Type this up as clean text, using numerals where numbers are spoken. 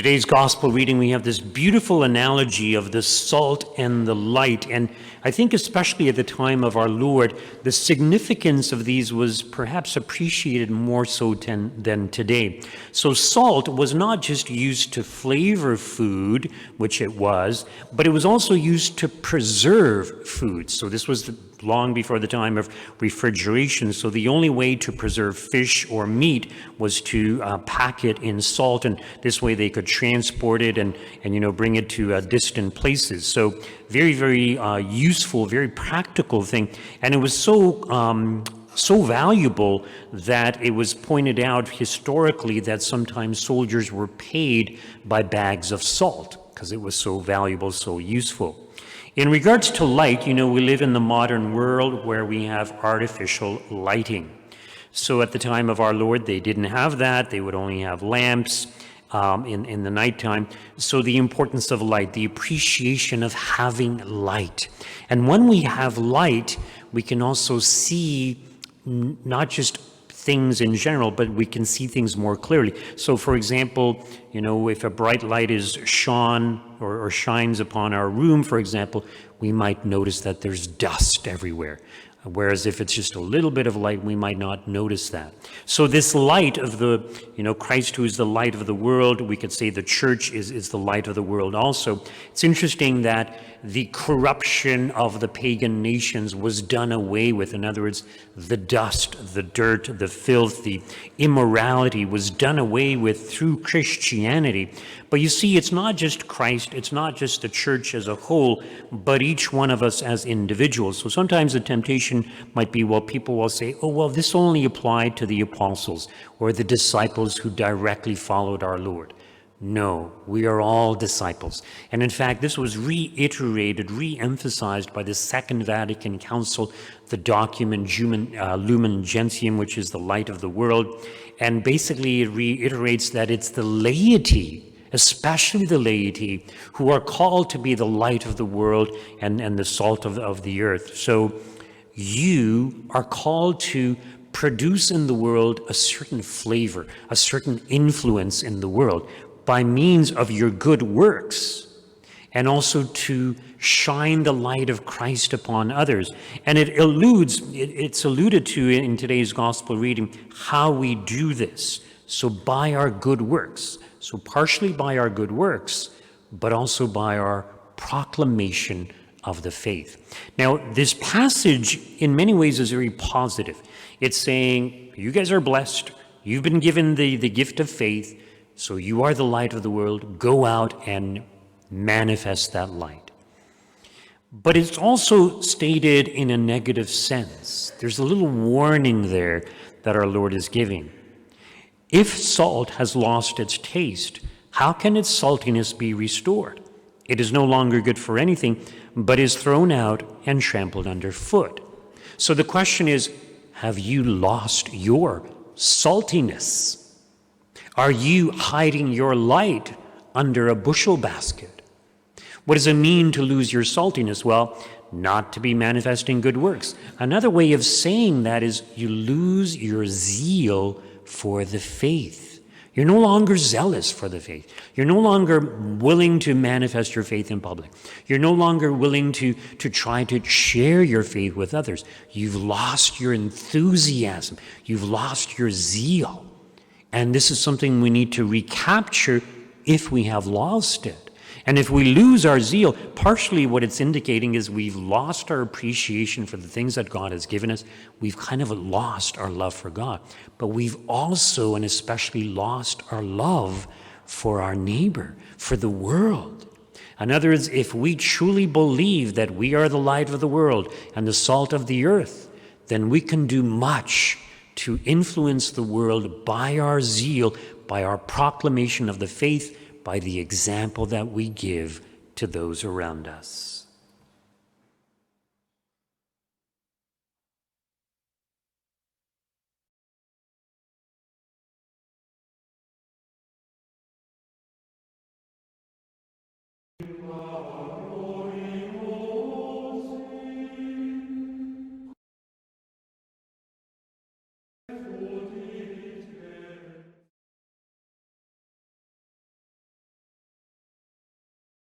Today's gospel reading, we have this beautiful analogy of the salt and the light. And I think especially at the time of our Lord, the significance of these was perhaps appreciated more so than today. So salt was not just used to flavor food, which it was, but it was also used to preserve food. So this was long before the time of refrigeration. So the only way to preserve fish or meat was to pack it in salt, and this way they could transport it and bring it to distant places. So very, very useful, very practical thing. And it was so valuable that it was pointed out historically that sometimes soldiers were paid by bags of salt because it was so valuable, so useful. In regards to light, we live in the modern world where we have artificial lighting. So at the time of our Lord, they didn't have that. They would only have lamps in the nighttime. So the importance of light, the appreciation of having light. And when we have light, we can also see not just things in general, but we can see things more clearly. So for example, if a bright light is shone or shines upon our room, for example, we might notice that there's dust everywhere. Whereas if it's just a little bit of light, we might not notice that. So this light of Christ, who is the light of the world, we could say the church is the light of the world also. It's interesting that the corruption of the pagan nations was done away with. In other words, the dust, the dirt, the filth, the immorality was done away with through Christianity. But you see, it's not just Christ, it's not just the church as a whole, but each one of us as individuals. So sometimes the temptation might be, people will say, this only applied to the apostles or the disciples who directly followed our Lord. No, we are all disciples. And in fact, this was reiterated, re-emphasized by the Second Vatican Council, the document Lumen Gentium, which is the light of the world. And basically it reiterates that it's the laity, especially the laity, who are called to be the light of the world and the salt of the earth. So you are called to produce in the world a certain flavor, a certain influence in the world by means of your good works, and also to shine the light of Christ upon others. And it's alluded to in today's gospel reading how we do this. So by our good works, so partially by our good works, but also by our proclamation of the faith. Now, this passage in many ways is very positive. It's saying, you guys are blessed. You've been given the gift of faith. So you are the light of the world. Go out and manifest that light. But it's also stated in a negative sense. There's a little warning there that our Lord is giving. If salt has lost its taste, how can its saltiness be restored? It is no longer good for anything, but is thrown out and trampled underfoot. So the question is, have you lost your saltiness? Are you hiding your light under a bushel basket? What does it mean to lose your saltiness? Well, not to be manifesting good works. Another way of saying that is you lose your zeal for the faith. You're no longer zealous for the faith. You're no longer willing to manifest your faith in public. You're no longer willing to try to share your faith with others. You've lost your enthusiasm. You've lost your zeal. And this is something we need to recapture if we have lost it. And if we lose our zeal, partially what it's indicating is we've lost our appreciation for the things that God has given us. We've kind of lost our love for God. But we've also and especially lost our love for our neighbor, for the world. In other words, if we truly believe that we are the light of the world and the salt of the earth, then we can do much to influence the world by our zeal, by our proclamation of the faith, by the example that we give to those around us.